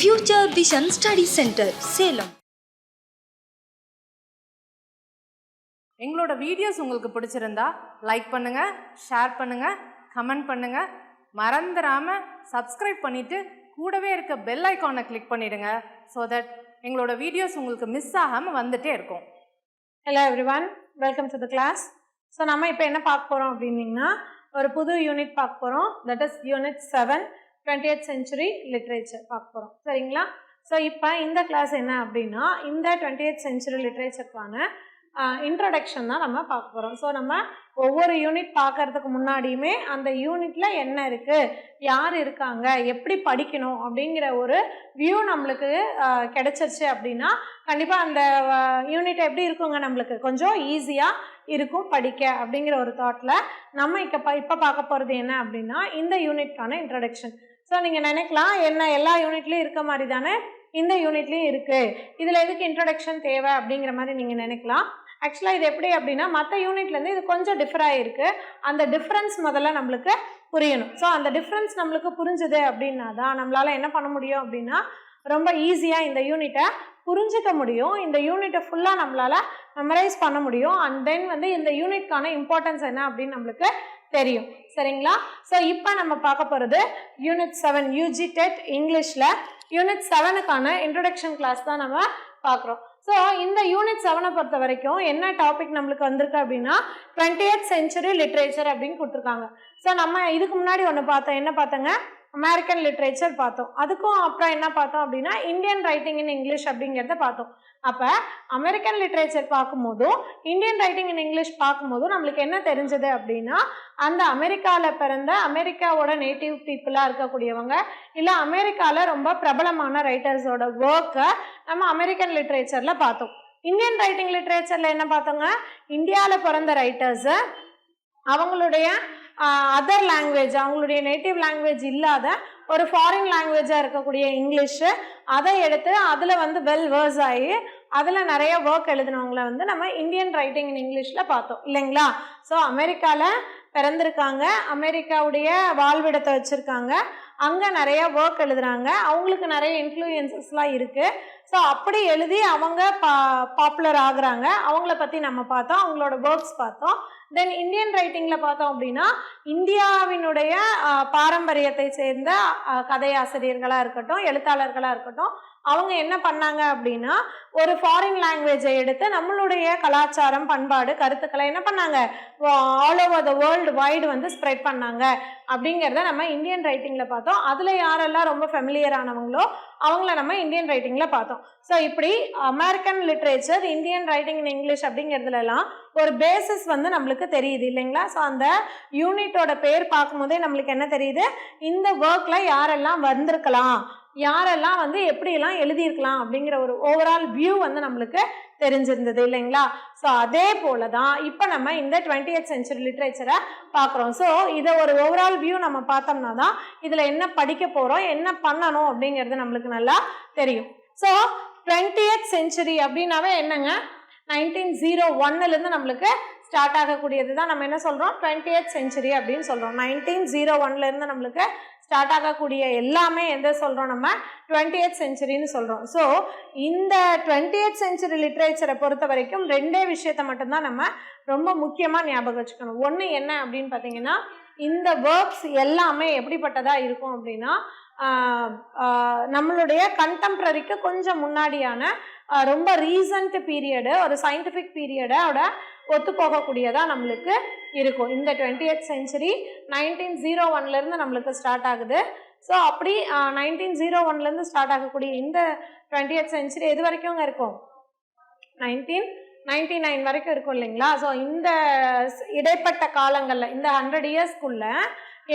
Future Vision Study Center, Salem. எங்களோட videos உங்களுக்கு பிடிச்சிருந்தா லைக் பண்ணுங்க, ஷேர் பண்ணுங்க, கமெண்ட் பண்ணுங்க. மறந்துடாம சப்ஸ்கிரைப் பண்ணிட்டு கூடவே இருக்க பெல் ஐகானை கிளிக் பண்ணிடுங்க. ஸோ தட் எங்களோட வீடியோஸ் உங்களுக்கு மிஸ் ஆகாமல் வந்துட்டே இருக்கும். Hello everyone, welcome to the class. So நம்ம இப்போ என்ன பார்க்க போகிறோம் அப்படின்னிங்கன்னா, ஒரு புது யூனிட் பார்க்க போகிறோம். That is unit 7 20th century literature பார்க்க போகிறோம். சரிங்களா? ஸோ இப்போ இந்த கிளாஸ் என்ன அப்படின்னா, இந்த 20th century லிட்ரேச்சருக்கான இன்ட்ரடக்ஷன் தான் நம்ம பார்க்க போகிறோம். ஸோ நம்ம ஒவ்வொரு யூனிட் பார்க்கறதுக்கு முன்னாடியுமே அந்த யூனிட்டில் என்ன இருக்குது, யார் இருக்காங்க, எப்படி படிக்கணும் அப்படிங்கிற ஒரு வியூ நம்மளுக்கு கிடச்சிருச்சு அப்படின்னா கண்டிப்பாக அந்த யூனிட் எப்படி இருக்குங்க, நம்மளுக்கு கொஞ்சம் ஈஸியாக இருக்கும் படிக்க அப்படிங்கிற ஒரு தாட்டில் நம்ம இப்போ பார்க்க போகிறது என்ன அப்படின்னா, இந்த யூனிட்கான இன்ட்ரடக்ஷன். ஸோ நீங்கள் நினைக்கலாம், என்ன எல்லா யூனிட்லேயும் இருக்க மாதிரி தானே இந்த யூனிட்லேயும் இருக்குது, இதில் எதுக்கு இன்ட்ரடக்ஷன் தேவை அப்படிங்கிற மாதிரி நீங்கள் நினைக்கலாம். ஆக்சுவலாக இது எப்படி அப்படின்னா, மற்ற யூனிட்லேருந்து இது கொஞ்சம் டிஃபர் ஆகிருக்கு. அந்த டிஃப்ரென்ஸ் முதல்ல நம்மளுக்கு புரியணும். ஸோ அந்த டிஃப்ரென்ஸ் நம்மளுக்கு புரிஞ்சுது அப்படின்னா தான் நம்மளால் என்ன பண்ண முடியும் அப்படின்னா, ரொம்ப ஈஸியாக இந்த யூனிட்டை புரிஞ்சிக்க முடியும். இந்த யூனிட்டை ஃபுல்லாக நம்மளால் மெமரைஸ் பண்ண முடியும். அண்ட் தென் இந்த யூனிட்கான இம்பார்ட்டன்ஸ் என்ன அப்படின்னு நம்மளுக்கு தெரியும். சரிங்களா? ஸோ இப்போ நம்ம பார்க்க போகிறது யூனிட் 7 UG டெட் இங்கிலீஷில் யூனிட் 7க்கான இன்ட்ரொடக்ஷன் கிளாஸ் தான் நம்ம பார்க்குறோம். ஸோ இந்த யூனிட் 7 பொறுத்த வரைக்கும் என்ன டாபிக் நம்மளுக்கு வந்திருக்கு அப்படின்னா, 20th century லிட்ரேச்சர் அப்படின்னு கொடுத்துருக்காங்க. ஸோ நம்ம இதுக்கு முன்னாடி ஒன்று பார்த்தோம். என்ன பார்த்தோங்க? அமெரிக்கன் லிட்ரேச்சர் பார்த்தோம். அதுக்கும் அப்புறம் என்ன பார்த்தோம் அப்படின்னா, இந்தியன் ரைட்டிங் இன் இங்கிலீஷ் அப்படிங்கிறத பார்த்தோம். அப்போ அமெரிக்கன் லிட்ரேச்சர் பார்க்கும்போதும் இந்தியன் ரைட்டிங் இன் இங்கிலீஷ் பார்க்கும்போதும் நம்மளுக்கு என்ன தெரிஞ்சது அப்படின்னா, அந்த அமெரிக்காவில் பிறந்த அமெரிக்காவோட நேட்டிவ் பீப்புளாக இருக்கக்கூடியவங்க, இல்லை அமெரிக்காவில் ரொம்ப பிரபலமான ரைட்டர்ஸோட ஒர்க்கை நம்ம அமெரிக்கன் லிட்ரேச்சரில் பார்த்தோம். இந்தியன் ரைட்டிங் லிட்ரேச்சரில் என்ன பார்த்தோங்க? இந்தியாவில் பிறந்த ரைட்டர்ஸு அவங்களுடைய அதர் லாங்குவேஜ், அவங்களுடைய நேட்டிவ் லாங்குவேஜ் இல்லாத ஒரு ஃபாரின் லாங்குவேஜாக இருக்கக்கூடிய இங்கிலீஷு, அதை எடுத்து அதில் வெல் வேர்ஸ் ஆகி அதில் நிறைய ஒர்க் எழுதினவங்கள நம்ம இந்தியன் ரைட்டிங் இன் இங்கிலீஷில் பார்த்தோம் இல்லைங்களா? ஸோ அமெரிக்காவில் பிறந்திருக்காங்க, அமெரிக்காவுடைய வாழ்விடத்தை வச்சுருக்காங்க, அங்கே நிறைய ஒர்க் எழுதுகிறாங்க, அவங்களுக்கு நிறைய இன்ஃப்ளூயன்சஸ்லாம் இருக்குது. ஸோ அப்படி எழுதி அவங்க பாப்புலர் ஆகுறாங்க. அவங்கள பற்றி நம்ம பார்த்தோம், அவங்களோட ஒர்க்ஸ் பார்த்தோம். தென் இந்தியன் ரைட்டிங்கில் பார்த்தோம் அப்படின்னா, இந்தியாவினுடைய பாரம்பரியத்தை சேர்ந்த கதையாசிரியர்களாக இருக்கட்டும், எழுத்தாளர்களாக இருக்கட்டும், அவங்க என்ன பண்ணாங்க அப்படின்னா, ஒரு ஃபாரின் லாங்குவேஜை எடுத்து நம்மளுடைய கலாச்சாரம், பண்பாடு, கருத்துக்களை என்ன பண்ணாங்க, all over the world wide spread பண்ணாங்க அப்படிங்கிறத நம்ம இந்தியன் ரைட்டிங்கில் பார்த்தோம். அதில் யாரெல்லாம் ரொம்ப ஃபெமிலியர் ஆனவங்களோ அவங்கள நம்ம இந்தியன் ரைட்டிங்கில் பார்த்தோம். ஸோ இப்படி American literature, Indian writing in English அப்படிங்கிறதுலாம் ஒரு பேசிஸ் நம்மளுக்கு தெரியுது இல்லைங்களா? ஸோ அந்த யூனிட்டோட பேர் பார்க்கும்போதே நம்மளுக்கு என்ன தெரியுது, இந்த ஒர்க்கில் யாரெல்லாம் வந்திருக்கலாம், யாரெல்லாம் எப்படியெல்லாம் எழுதியிருக்கலாம் அப்படிங்கிற ஒரு ஓவரால் வியூ நம்மளுக்கு தெரிஞ்சிருந்தது இல்லைங்களா? ஸோ அதே போல தான் இப்போ நம்ம இந்த 20th century லிட்ரேச்சரை பார்க்குறோம். ஸோ இதை ஒரு ஓவரால் வியூ நம்ம பார்த்தோம்னா தான் இதில் என்ன படிக்க போகிறோம், என்ன பண்ணணும் அப்படிங்கிறது நம்மளுக்கு நல்லா தெரியும். ஸோ 20th century அப்படின்னாவே என்னங்க, 1901லேருந்து நம்மளுக்கு ஸ்டார்ட் ஆகக்கூடியது தான் நம்ம என்ன சொல்கிறோம், 20th century அப்படின்னு சொல்கிறோம். 1901லேருந்து நம்மளுக்கு ஸ்டார்ட் ஆகக்கூடிய எல்லாமே எந்த சொல்கிறோம், நம்ம 20th centuryன்னு சொல்கிறோம். ஸோ இந்த 20th century லிட்ரேச்சரை பொறுத்த வரைக்கும் ரெண்டே விஷயத்தை மட்டும்தான் நம்ம ரொம்ப முக்கியமாக ஞாபகம் வச்சுக்கணும். ஒன்று என்ன அப்படின்னு பார்த்தீங்கன்னா, இந்த ஒர்க்ஸ் எல்லாமே எப்படிப்பட்டதாக இருக்கும் அப்படின்னா, நம்மளுடைய கண்டெம்ப்ரரிக்கு கொஞ்சம் முன்னாடியான ரொம்ப ரீசன்ட் பீரியடு, ஒரு சயின்டிஃபிக் பீரியடோட ஒத்து போகக்கூடியதாக நம்மளுக்கு இருக்கும். இந்த 20th century 1901லேருந்து நம்மளுக்கு ஸ்டார்ட் ஆகுது. ஸோ அப்படி 1901லேருந்து ஸ்டார்ட் ஆகக்கூடிய இந்த 20th century எது வரைக்கும் இருக்கும், 1999 வரைக்கும் இருக்கும் இல்லைங்களா? ஸோ இந்த இடைப்பட்ட காலங்களில் இந்த 100 இயர்ஸ்க்குள்ளே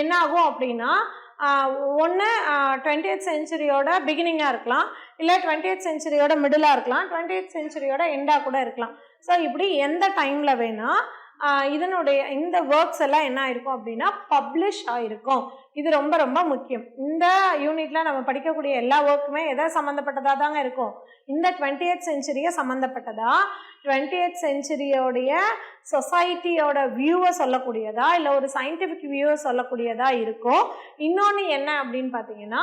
என்ன ஆகும் அப்படின்னா, ஒன்று 20th centuryயோட பிகினிங்காக இருக்கலாம், இல்லை 20th centuryயோட மிடிலாக இருக்கலாம், 20th centuryயோட எண்டாக கூட இருக்கலாம். ஸோ இப்படி எந்த டைமில் வேணால் இதனுடைய இந்த ஒர்க்ஸ் எல்லாம் என்ன ஆயிருக்கும் அப்படின்னா பப்ளிஷ் ஆகிருக்கும். இது ரொம்ப ரொம்ப முக்கியம். இந்த யூனிட்ல நம்ம படிக்கக்கூடிய எல்லா ஒர்க்குமே எதை சம்மந்தப்பட்டதாக தாங்க இருக்கும், இந்த 20th செஞ்சுரியை சம்மந்தப்பட்டதா, 20th செஞ்சுரியோடைய சொசைட்டியோட வியூவை சொல்லக்கூடியதா இல்லை ஒரு சயின்டிஃபிக் வியூவை சொல்லக்கூடியதா இருக்கும். இன்னொன்று என்ன அப்படின்னு பார்த்தீங்கன்னா,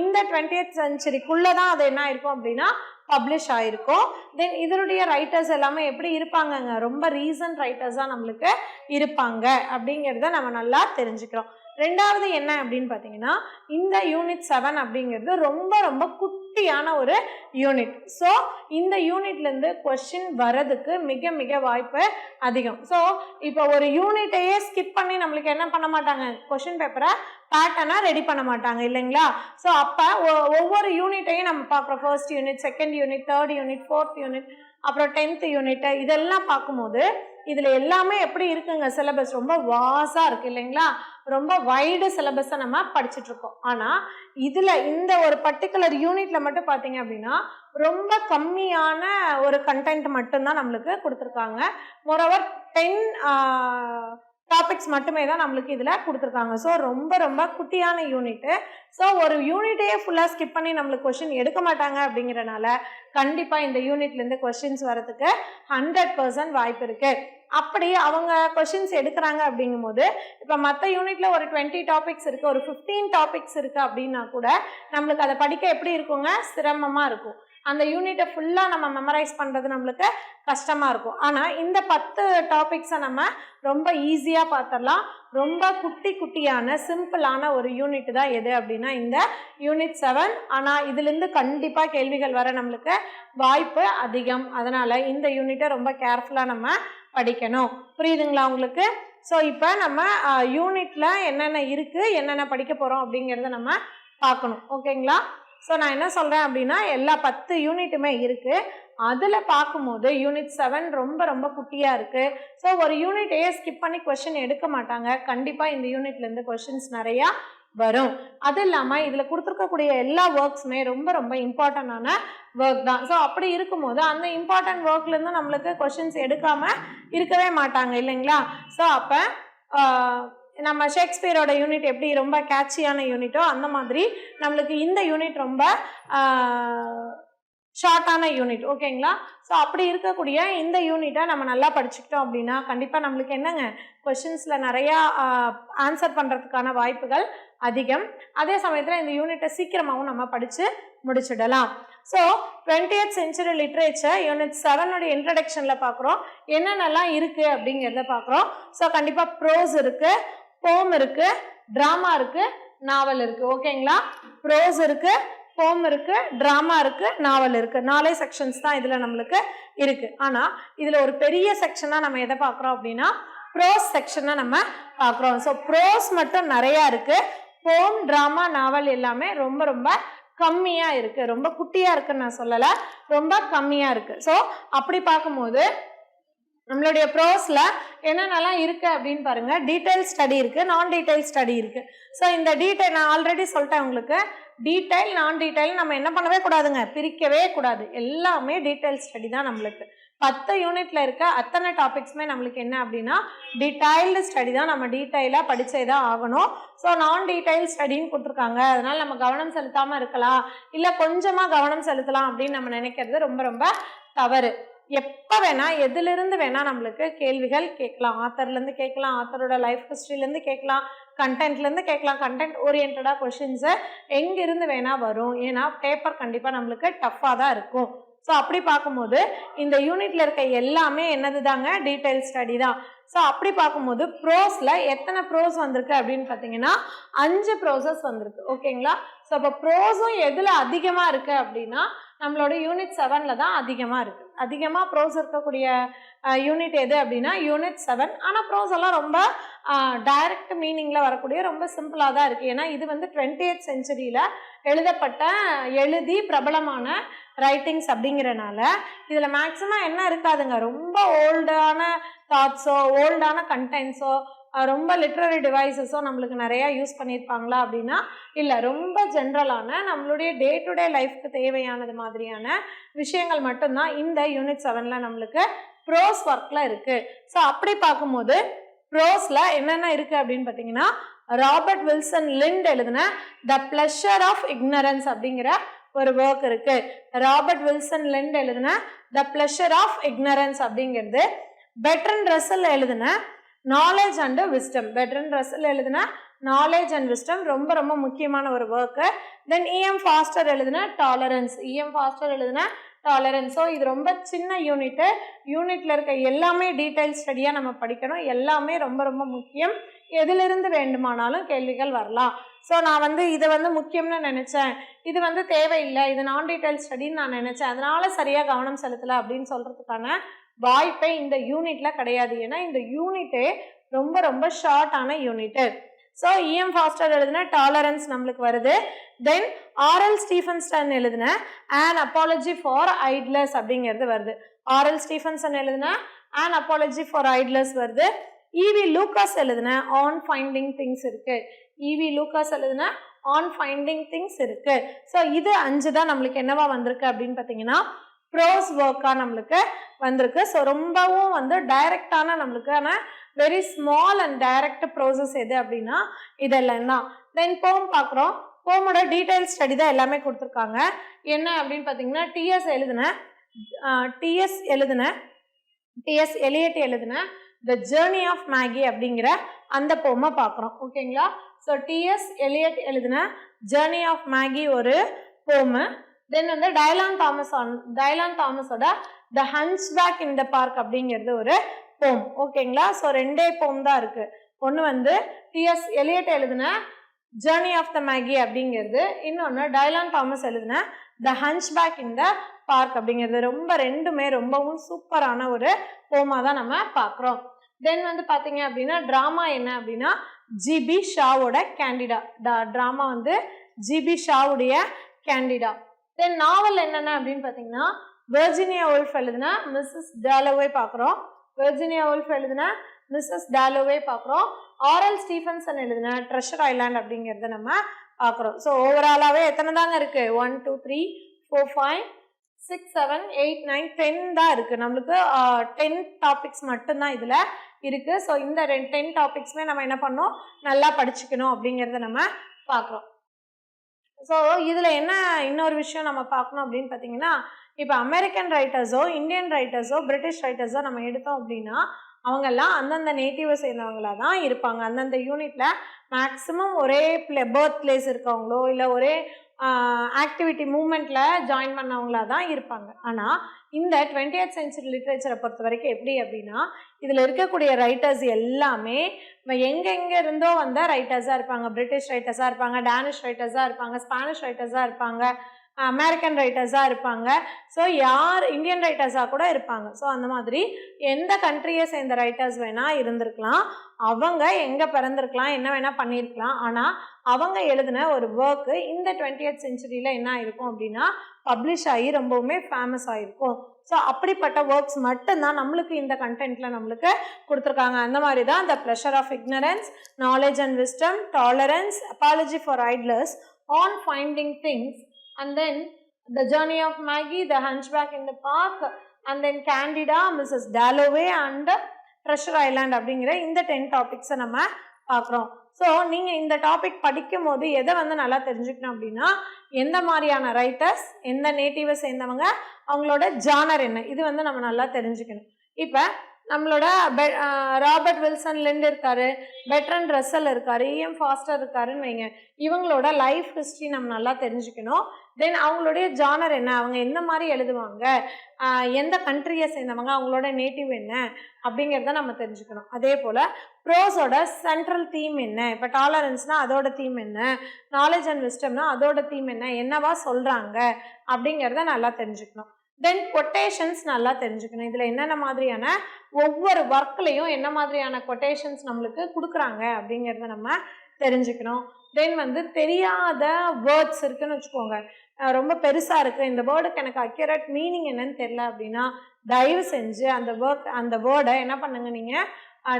இந்த 20th செஞ்சுரிக்குள்ளே தான் அது என்ன இருக்கும் அப்படின்னா பப்ளிஷ் ஆகிருக்கும். தென் இதனுடைய ரைட்டர்ஸ் எல்லாமே எப்படி இருப்பாங்கங்க, ரொம்ப ரீசன்ட் ரைட்டர்ஸாக நம்மளுக்கு இருப்பாங்க அப்படிங்கிறத நம்ம நல்லா தெரிஞ்சுக்கிறோம். ரெண்டாவது என்ன அப்படின்னு பார்த்தீங்கன்னா, இந்த யூனிட் 7 அப்படிங்கிறது ரொம்ப ரொம்ப குட்டியான ஒரு யூனிட். ஸோ இந்த யூனிட்லேருந்து கொஸ்டின் வரதுக்கு மிக மிக வாய்ப்பு அதிகம். ஸோ இப்போ ஒரு யூனிட்டையே ஸ்கிப் பண்ணி நம்மளுக்கு என்ன பண்ண மாட்டாங்க, கொஸ்டின் பேப்பரை பேட்டர்னாக ரெடி பண்ண மாட்டாங்க இல்லைங்களா. ஸோ அப்போ ஒவ்வொரு யூனிட்டையும் நம்ம பார்க்குறோம். First unit, second unit, third unit, fourth unit, அப்புறம் 10th யூனிட்டு, இதெல்லாம் பார்க்கும்போது இதில் எல்லாமே எப்படி இருக்குங்க, சிலபஸ் ரொம்ப வாஸாக இருக்குது இல்லைங்களா, ரொம்ப வைடு சிலபஸை நம்ம படிச்சுட்ருக்கோம். ஆனால் இதில் இந்த ஒரு பர்டிகுலர் யூனிட்டில் மட்டும் பார்த்தீங்க அப்படின்னா ரொம்ப கம்மியான ஒரு கண்டென்ட் மட்டும்தான் நம்மளுக்கு கொடுத்துருக்காங்க. மோரோவர் 10 டாபிக்ஸ் மட்டுமே தான் நம்மளுக்கு இதில் கொடுத்துருக்காங்க. ஸோ ரொம்ப ரொம்ப குட்டியான யூனிட்டு. ஸோ ஒரு யூனிட்டையே ஃபுல்லாக ஸ்கிப் பண்ணி நம்மளுக்கு கொஷின் எடுக்க மாட்டாங்க அப்படிங்கிறனால கண்டிப்பாக இந்த யூனிட்லேருந்து கொஷின்ஸ் வரதுக்கு 100% வாய்ப்பு இருக்குது. அப்படி அவங்க கொஷின்ஸ் எடுக்கிறாங்க அப்படிங்கும்போது இப்போ மற்ற யூனிட்ல ஒரு 20 டாபிக்ஸ் இருக்குது, ஒரு 15 டாபிக்ஸ் இருக்குது அப்படின்னா கூட நம்மளுக்கு அதை படிக்க எப்படி இருக்குங்க, சிரமமாக இருக்கும். அந்த யூனிட்டை ஃபுல்லாக நம்ம மெமரைஸ் பண்ணுறது நம்மளுக்கு கஷ்டமாக இருக்கும். ஆனால் இந்த 10 டாபிக்ஸை நம்ம ரொம்ப ஈஸியாக பார்த்துடலாம். ரொம்ப குட்டியான சிம்பிளான ஒரு யூனிட் தான் எது அப்படின்னா இந்த யூனிட் 7. ஆனால் இதுலேருந்து கண்டிப்பாக கேள்விகள் வர நம்மளுக்கு வாய்ப்பு அதிகம். அதனால் இந்த யூனிட்டை ரொம்ப கேர்ஃபுல்லாக நம்ம படிக்கணும். புரியுதுங்களா உங்களுக்கு? ஸோ இப்போ நம்ம யூனிட்டில் என்னென்ன இருக்குது, என்னென்ன படிக்க போகிறோம் அப்படிங்கிறத நம்ம பார்க்கணும். ஓகேங்களா? ஸோ நான் என்ன சொல்கிறேன் அப்படின்னா எல்லா 10 யூனிட்டுமே இருக்குது. அதில் பார்க்கும்போது யூனிட் 7 ரொம்ப ரொம்ப குட்டியாக இருக்குது. ஸோ ஒரு யூனிட்டையே ஸ்கிப் பண்ணி கொஷின் எடுக்க மாட்டாங்க. கண்டிப்பாக இந்த யூனிட்லேருந்து கொஷின்ஸ் நிறையா வரும். அது இல்லாமல் இதில் கொடுத்துருக்கக்கூடிய எல்லா ஒர்க்ஸுமே ரொம்ப ரொம்ப இம்பார்ட்டண்டான ஒர்க் தான். ஸோ அப்படி இருக்கும்போது அந்த இம்பார்ட்டன்ட் ஒர்க்லேருந்து நம்மளுக்கு கொஷின்ஸ் எடுக்காமல் இருக்கவே மாட்டாங்க இல்லைங்களா. ஸோ அப்போ நம்ம ஷேக்ஸ்பியரோட யூனிட் எப்படி ரொம்ப கேட்சியான யூனிட்டோ அந்த மாதிரி நம்மளுக்கு இந்த யூனிட் ரொம்ப ஷார்ட்டான யூனிட். ஓகேங்களா? ஸோ அப்படி இருக்கக்கூடிய இந்த யூனிட்டை நம்ம நல்லா படிச்சுக்கிட்டோம் அப்படின்னா கண்டிப்பாக நம்மளுக்கு என்னங்க, கொஷின்ஸில் நிறையா ஆன்சர் பண்ணுறதுக்கான வாய்ப்புகள் அதிகம். அதே சமயத்தில் இந்த யூனிட்டை சீக்கிரமாகவும் நம்ம படித்து முடிச்சிடலாம். So 20th century literature unit 7 இன்ட்ரடக்ஷனில் பார்க்குறோம் என்னென்னலாம் இருக்குது அப்படிங்கிறத பார்க்குறோம். ஸோ கண்டிப்பாக ப்ரோஸ் இருக்குது, போம் இருக்குது, ட்ராமா இருக்குது, நாவல் இருக்குது. ஓகேங்களா? ப்ரோஸ் இருக்குது, போம் இருக்குது, ட்ராமா இருக்குது, நாவல் இருக்குது. 4 செக்ஷன்ஸ் தான் இதில் நம்மளுக்கு இருக்குது. ஆனால் இதில் ஒரு பெரிய செக்ஷனாக நம்ம எதை பார்க்குறோம் அப்படின்னா ப்ரோஸ் செக்ஷனை நம்ம பார்க்குறோம். ஸோ ப்ரோஸ் மட்டும் நிறையா இருக்குது. போம், ட்ராமா, நாவல் எல்லாமே ரொம்ப ரொம்ப கம்மியாக இருக்குது. ரொம்ப குட்டியாக இருக்குன்னு நான் சொல்லலை, ரொம்ப கம்மியாக இருக்குது. ஸோ அப்படி பார்க்கும்போது நம்மளுடைய ப்ரோஸில் என்னென்னலாம் இருக்குது அப்படின்னு பாருங்கள். டீட்டெயில் ஸ்டடி இருக்குது, நான் டீட்டெயில் ஸ்டடி இருக்குது. ஸோ இந்த டீட்டெயில் நான் ஆல்ரெடி சொல்லிட்டேன் உங்களுக்கு. டீட்டெயில் நான் டீட்டெயில் நம்ம என்ன பண்ணவே கூடாதுங்க, பிரிக்கவே கூடாது. எல்லாமே டீட்டெயில் ஸ்டடி தான் நம்மளுக்கு. 10 யூனிட்ல இருக்க அத்தனை டாபிக்ஸுமே நம்மளுக்கு என்ன அப்படின்னா டீடைல்டு ஸ்டடி தான். நம்ம டீட்டெயிலாக படித்தே தான் ஆகணும். ஸோ நான் டீட்டெயில் ஸ்டடின்னு கொடுத்துருக்காங்க, அதனால் நம்ம கவனம் செலுத்தாமல் இருக்கலாம், இல்லை கொஞ்சமாக கவனம் செலுத்தலாம் அப்படின்னு நம்ம நினைக்கிறது ரொம்ப ரொம்ப தவறு. எப்போ வேணால் எதிலிருந்து வேணால் நம்மளுக்கு கேள்விகள் கேட்கலாம். ஆத்தர்லேருந்து கேட்கலாம், ஆத்தரோட லைஃப் ஹிஸ்ட்ரியிலேருந்து கேட்கலாம், கண்டென்ட்லேருந்து கேட்கலாம். கண்டென்ட் ஓரியன்டாக கொஷின்ஸு எங்கேருந்து வேணால் வரும். ஏன்னா பேப்பர் கண்டிப்பாக நம்மளுக்கு டஃப்பாக தான் இருக்கும். ஸோ அப்படி பார்க்கும்போது இந்த யூனிட்ல இருக்க எல்லாமே என்னது தாங்க, டீட்டெயில் ஸ்டடி தான். ஸோ அப்படி பார்க்கும்போது ப்ரோஸில் எத்தனை ப்ரோஸ் வந்திருக்கு அப்படின்னு பார்த்தீங்கன்னா 5 ப்ரோசஸ் வந்திருக்கு. ஓகேங்களா? ஸோ அப்போ ப்ரோஸும் எதில் அதிகமாக இருக்குது அப்படின்னா நம்மளோட யூனிட் 7 தான் அதிகமாக இருக்குது. அதிகமாக ப்ரோஸ் இருக்கக்கூடிய யூனிட் எது அப்படின்னா யூனிட் 7. ஆனால் ப்ரோஸ் எல்லாம் ரொம்ப டைரக்ட் மீனிங்கில் வரக்கூடிய ரொம்ப சிம்பிளாக தான் இருக்குது. ஏன்னா இது வந்து 20th செஞ்சுரியில் எழுதி பிரபலமான ரைட்டிங்ஸ் அப்படிங்கிறனால இதில் மேக்ஸிமம் என்ன இருக்காதுங்க, ரொம்ப ஓல்டான தாட்ஸோ ஓல்டான கண்டென்ட்ஸோ ரொம்ப லிட்ரரி டிவைசஸோ நம்மளுக்கு நிறையா யூஸ் பண்ணியிருப்பாங்களா அப்படின்னா இல்லை, ரொம்ப ஜென்ரலான நம்மளுடைய டே டு டே லைஃப்க்கு தேவையானது மாதிரியான விஷயங்கள் மட்டும்தான் இந்த யூனிட் 7 நம்மளுக்கு ப்ரோஸ் ஒர்க்கில் இருக்குது. ஸோ அப்படி பார்க்கும்போது ப்ரோஸில் என்னென்ன இருக்குது அப்படின்னு பார்த்தீங்கன்னா ராபர்ட் வில்சன் லிண்ட் எழுதின த பிளஷர் ஆஃப் இக்னரன்ஸ் அப்படிங்கிற ஒரு ஒர்க் இருக்கு. ராபர்ட் வில்சன் லிண்ட் எழுதின த பிளஷர் ஆஃப் இக்னரன்ஸ் அப்படிங்கிறது. பெர்ட்ரண்ட் ரசல் எழுதின knowledge and wisdom. Bertrand Russell எழுதின நாலேஜ் அண்ட் விஸ்டம் ரொம்ப ரொம்ப முக்கியமான ஒரு ஒர்க்கு. தென் இஎம் ஃபாஸ்டர் எழுதின டாலரன்ஸ். இஎம் ஃபாஸ்டர் எழுதின டாலரன்ஸ். ஸோ இது ரொம்ப சின்ன யூனிட்டு. யூனிட்ல இருக்க எல்லாமே டீடைல் ஸ்டடியாக நம்ம படிக்கணும். எல்லாமே ரொம்ப ரொம்ப முக்கியம். எதிலிருந்து வேண்டுமானாலும் கேள்விகள் வரலாம். ஸோ நான் இதை முக்கியம்னு நினச்சேன், இது தேவையில்லை, இது நான் டீடைல் ஸ்டடின்னு நான் நினச்சேன், அதனால சரியாக கவனம் செலுத்தலை அப்படின்னு சொல்கிறதுக்கான வாய்ப்பே இந்த யூனிட்ல கிடையாது. ஏன்னா இந்த யூனிட்டே ரொம்ப ரொம்ப ஷார்ட்டான யூனிட்டு. ஸோ இஎம் ஃபாஸ்டர் எழுதின டாலரன்ஸ் நம்மளுக்கு வருது. தென் ஆர்எல் ஸ்டீஃபன்சன் எழுதின an apology for idlers அப்படிங்கிறது வருது. ஆர்எல் ஸ்டீஃபன்சன் எழுதின an apology for idlers வருது. இவி லூகாஸ் எழுதின ஆன் ஃபைண்டிங் திங்ஸ் இருக்கு. இவி லூகாஸ் எழுதின ஆன் ஃபைண்டிங் திங்ஸ் இருக்கு. ஸோ இது 5 தான் நம்மளுக்கு என்னவா வந்திருக்கு அப்படின்னு பார்த்தீங்கன்னா ப்ரோஸ் ஒர்க்காக நம்மளுக்கு வந்திருக்கு. ஸோ ரொம்பவும் டைரக்டான நம்மளுக்கான very small and direct process எது அப்படின்னா இதெல்லாம் தான். தென் போம் பார்க்குறோம். போமோட டீடைல் ஸ்டடி தான் எல்லாமே கொடுத்துருக்காங்க. என்ன அப்படின்னு பார்த்தீங்கன்னா டிஎஸ் எலியட் எழுதின த ஜேர்னி ஆஃப் மேகி அப்படிங்கிற அந்த போமை பார்க்குறோம். ஓகேங்களா? ஸோ டிஎஸ் எலியட் எழுதின ஜேர்னி ஆஃப் மேகி ஒரு போமு. தென் டயலான் தாமஸோட த ஹன்ச்பேக் இன் த பார்க் அப்படிங்கிறது ஒரு போம். ஓகேங்களா? ஸோ 2 போம் தான் இருக்கு. ஒன்று டிஎஸ் எலியட் எழுதின ஜேர்னி ஆஃப் த மேகி அப்படிங்கிறது, இன்னொன்று டயலான் தாமஸ் எழுதின த ஹன்ச்பேக் இன் த பார்க் அப்படிங்கிறது. ரெண்டுமே ரொம்பவும் சூப்பரான ஒரு போமா தான் நம்ம பார்க்குறோம். தென் பார்த்தீங்க அப்படின்னா ட்ராமா என்ன அப்படின்னா ஜிபி ஷாவோட கேண்டிடா. ட்ராமா ஜிபி ஷாவுடைய கேண்டிடா. தென் நாவல் என்னென்ன அப்படின்னு பார்த்தீங்கன்னா வெர்ஜினியா வுல்ஃப் எழுதின மிஸ்ஸஸ் டாலோவே பார்க்குறோம். வெர்ஜினியா வுல்ஃப் எழுதின மிஸ்ஸஸ் டாலோவே பார்க்குறோம். ஆர்எல் ஸ்டீஃபன்சன் எழுதின ட்ரெஷர் ஐலாண்ட் அப்படிங்கிறத நம்ம பார்க்குறோம். ஸோ ஓவராலாகவே எத்தனை தாங்க இருக்குது? 1 2 3 4 5 6 7 8 9 10 தான் இருக்குது. நம்மளுக்கு 10 டாபிக்ஸ் மட்டும்தான் இதில் இருக்குது. ஸோ இந்த 10 டாபிக்ஸுமே நம்ம என்ன பண்ணோம், நல்லா படிச்சுக்கணும் அப்படிங்கிறத நம்ம பார்க்குறோம். ஸோ இதில் என்ன இன்னொரு விஷயம் நம்ம பார்க்கணும் அப்படின்னு பார்த்தீங்கன்னா, இப்போ அமெரிக்கன் ரைட்டர்ஸோ இந்தியன் ரைட்டர்ஸோ பிரிட்டிஷ் ரைட்டர்ஸோ நம்ம எடுத்தோம் அப்படின்னா அவங்கெல்லாம் அந்தந்த நேட்டிவை சேர்ந்தவங்களாக தான் இருப்பாங்க. அந்தந்த யூனிட்டில் மேக்ஸிமம் ஒரே பர்த் பிளேஸ் இருக்கவங்களோ இல்லை ஒரே ஆக்டிவிட்டி மூமெண்ட்டில் ஜாயின் பண்ணவங்களாக தான் இருப்பாங்க. ஆனால் இந்த 20th century லிட்ரேச்சரை பொறுத்த வரைக்கும் எப்படி அப்படின்னா இதில் இருக்கக்கூடிய ரைட்டர்ஸ் எல்லாமே எங்கெங்கே இருந்தோ வந்த ரைட்டர்ஸாக இருப்பாங்க. பிரிட்டிஷ் ரைட்டர்ஸாக இருப்பாங்க, டேனிஷ் ரைட்டர்ஸாக இருப்பாங்க, ஸ்பானிஷ் ரைட்டர்ஸாக இருப்பாங்க, அமெரிக்கன் ரைட்டர்ஸாக இருப்பாங்க. ஸோ இந்தியன் ரைட்டர்ஸாக கூட இருப்பாங்க. ஸோ அந்த மாதிரி எந்த கண்ட்ரியை சேர்ந்த ரைட்டர்ஸ் வேணால் இருந்திருக்கலாம், அவங்க எங்கே பிறந்திருக்கலாம், என்ன வேணால் பண்ணியிருக்கலாம். ஆனால் அவங்க எழுதின ஒரு ஒர்க்கு இந்த 20th centuryல என்ன ஆயிருக்கும் அப்படின்னா பப்ளிஷ் ஆகி ரொம்பவுமே ஃபேமஸ் ஆகிருக்கும். ஸோ அப்படிப்பட்ட ஒர்க்ஸ் மட்டும்தான் நம்மளுக்கு இந்த கண்டென்ட்டில் நம்மளுக்கு கொடுத்துருக்காங்க. அந்த மாதிரி தான் the pleasure of ignorance, knowledge and wisdom, tolerance, apology for idlers, on finding things, and then the journey of Maggie, the hunchback in the park, and then Candida, Mrs. Dalloway and Treasure Island அப்படிங்கிற இந்த 10 டாபிக்ஸை நம்ம பார்க்குறோம். So நீங்கள் இந்த topic படிக்கும் போது எதை நல்லா தெரிஞ்சுக்கணும் அப்படின்னா எந்த மாதிரியான ரைட்டர்ஸ், எந்த நேட்டிவை சேர்ந்தவங்க, அவங்களோட ஜானர் என்ன, இது நம்ம நல்லா தெரிஞ்சுக்கணும். இப்போ நம்மளோட ராபர்ட் வில்சன் லிண்ட் இருக்காரு, பெர்ட்ரண்ட் ரசல் இருக்காரு, இஎம் ஃபாஸ்டர் இருக்காருன்னு வைங்க. இவங்களோட லைஃப் ஹிஸ்ட்ரி நம்ம நல்லா தெரிஞ்சுக்கணும். தென் அவங்களுடைய ஜானர் என்ன, அவங்க எந்த மாதிரி எழுதுவாங்க, எந்த கண்ட்ரியை சேர்ந்தவங்க, அவங்களோட நேட்டிவ் என்ன அப்படிங்கிறத நம்ம தெரிஞ்சுக்கணும். அதே போல் ப்ரோஸோட சென்ட்ரல் தீம் என்ன, இப்போ டாலரன்ஸ்னால் அதோட தீம் என்ன, நாலேஜ் அண்ட் விஸ்டம்னா அதோட தீம் என்ன, என்னவா சொல்கிறாங்க அப்படிங்கிறத நல்லா தெரிஞ்சுக்கணும். தென் கொட்டேஷன்ஸ் நல்லா தெரிஞ்சுக்கணும். இதில் என்னென்ன மாதிரியான ஒவ்வொரு ஒர்க்லேயும் என்ன மாதிரியான கொட்டேஷன்ஸ் நம்மளுக்கு கொடுக்குறாங்க அப்படிங்கிறத நம்ம தெரிஞ்சுக்கணும். தென் தெரியாத வேர்ட்ஸ் இருக்குதுன்னு வச்சுக்கோங்க, ரொம்ப பெருசாக இருக்குது, இந்த வேர்டுக்கு எனக்கு அக்யூரேட் மீனிங் என்னன்னு தெரில அப்படின்னா தயவு செஞ்சு அந்த வேர்டை என்ன பண்ணுங்க, நீங்கள்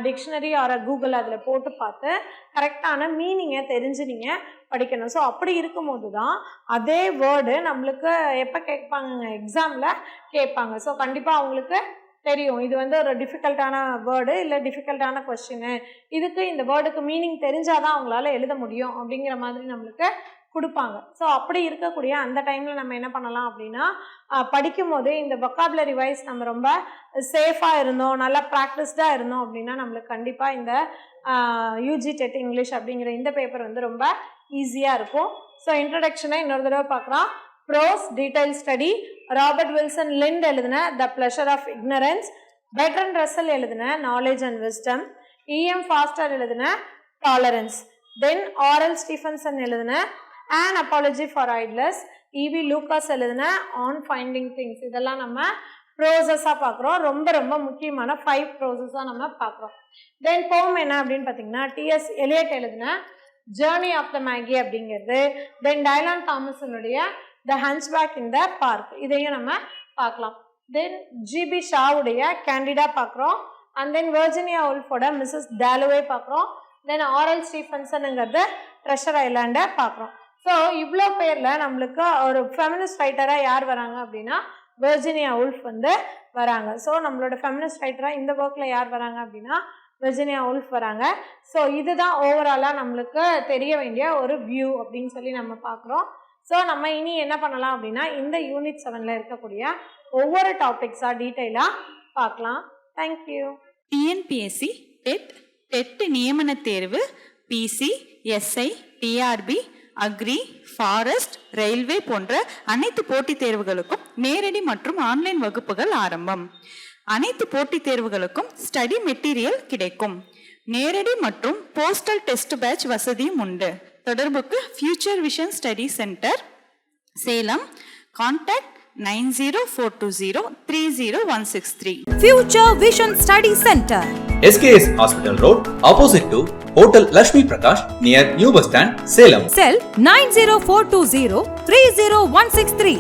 டிக்ஷனரி ஆர் கூகுள் அதில் போட்டு பார்த்து கரெக்டான மீனிங்கை தெரிஞ்சு நீங்கள் படிக்கணும். ஸோ அப்படி இருக்கும்போது தான் அதே வேர்டு நம்மளுக்கு எப்போ கேட்பாங்க, எக்ஸாமில் கேட்பாங்க. ஸோ கண்டிப்பாக அவங்களுக்கு தெரியும் இது வந்து ஒரு டிஃபிகல்ட்டான வேர்டு இல்லை டிஃபிகல்ட்டான கொஸ்டின், இதுக்கு இந்த வேர்டுக்கு மீனிங் தெரிஞ்சாதான் அவங்களால எழுத முடியும் அப்படிங்கிற மாதிரி நம்மளுக்கு கொடுப்பாங்க. ஸோ அப்படி இருக்கக்கூடிய அந்த டைமில் நம்ம என்ன பண்ணலாம் அப்படின்னா படிக்கும் போது இந்த vocabulary வைஸ் நம்ம ரொம்ப சேஃபாக இருந்தோம், நல்லா ப்ராக்டிஸ்டாக இருந்தோம் அப்படின்னா நம்மளுக்கு கண்டிப்பாக இந்த யூஜி டெட் இங்கிலீஷ் அப்படிங்கிற இந்த பேப்பர் வந்து ரொம்ப ஈஸியாக இருக்கும். ஸோ இன்ட்ரடக்ஷனை இன்னொரு தடவை பார்க்கலாம். Prose detail study, Robert Wilson Lynd எழுதின the pleasure of ignorance, Bertrand Russell எழுதின knowledge and wisdom, E M Forster எழுதின டாலரன்ஸ், தென் ஆரல் ஸ்டீஃபன்சன் எழுதின An Apology for Idlers, E.V. Lucas எழுதின ஆன் ஃபைண்டிங் திங்ஸ். இதெல்லாம் நம்ம ப்ரோசஸாக பார்க்குறோம். ரொம்ப ரொம்ப முக்கியமான 5 ப்ரோசஸாக நம்ம பார்க்குறோம். தென் போம் என்ன அப்படின்னு பார்த்தீங்கன்னா T.S. எலியட் எழுதின ஜேர்னி ஆஃப் த மேகி அப்படிங்கிறது, தென் டைலான் தாமஸனுடைய த ஹன்ச்பேக் இன் த பார்க், இதையும் நம்ம பார்க்கலாம். தென் ஜிபி ஷாவுடைய கேண்டிடா பார்க்குறோம். அண்ட் தென் வெர்ஜினியா உல்ஃபோட மிஸ்ஸஸ் டேலுவே பார்க்குறோம். தென் ஆரல் ஸ்டீஃபன்சனுங்கிறது ட்ரெஷர் ஐலாண்டை பார்க்குறோம். ஸோ இவ்வளோ பேரில் நம்மளுக்கு ஒரு ஃபெமினிஸ்ட் ரைட்டராக யார் வராங்க அப்படின்னா வெர்ஜினியா உல்ஃப் வந்து வராங்க. ஸோ நம்மளோட ஃபெமினிஸ்ட் ரைட்டராக இந்த ஒர்க்கில் யார் வராங்க அப்படின்னா வெர்ஜினியா உல்ஃப் வராங்க. ஸோ இதுதான் ஓவராலாக நம்மளுக்கு தெரிய வேண்டிய ஒரு வியூ அப்படின்னு சொல்லி நம்ம பார்க்குறோம். ஸோ நம்ம இனி என்ன பண்ணலாம் அப்படின்னா இந்த யூனிட் 7ல் இருக்கக்கூடிய ஒவ்வொரு டாபிக்ஸாக டீட்டெயிலாக பார்க்கலாம். தேங்க்யூ. டிஎன்பிஎஸ்சி டெட், டெட் நியமன தேர்வு, PC, SI, TRB, agri, forest, railway போன்ற அனைத்து போட்டித் தேர்வுகளுக்கும் நேரடி மற்றும் ஆன்லைன் வகுப்புகள் ஆரம்பம். அனைத்து போட்டித் தேர்வுகளுக்கும் ஸ்டடி மெட்டீரியல் கிடைக்கும். நேரடி மற்றும் போஸ்டல் டெஸ்ட் பேட்ச் வசதியும் உண்டு. தொடர்புக்கு future vision study centre, Salem. Contact 9042030163. Future Vision Study Center. SKS Hospital Road, opposite to Hotel Lakshmi Prakash, near New Bus Stand, Salem. Cell 90420 30163.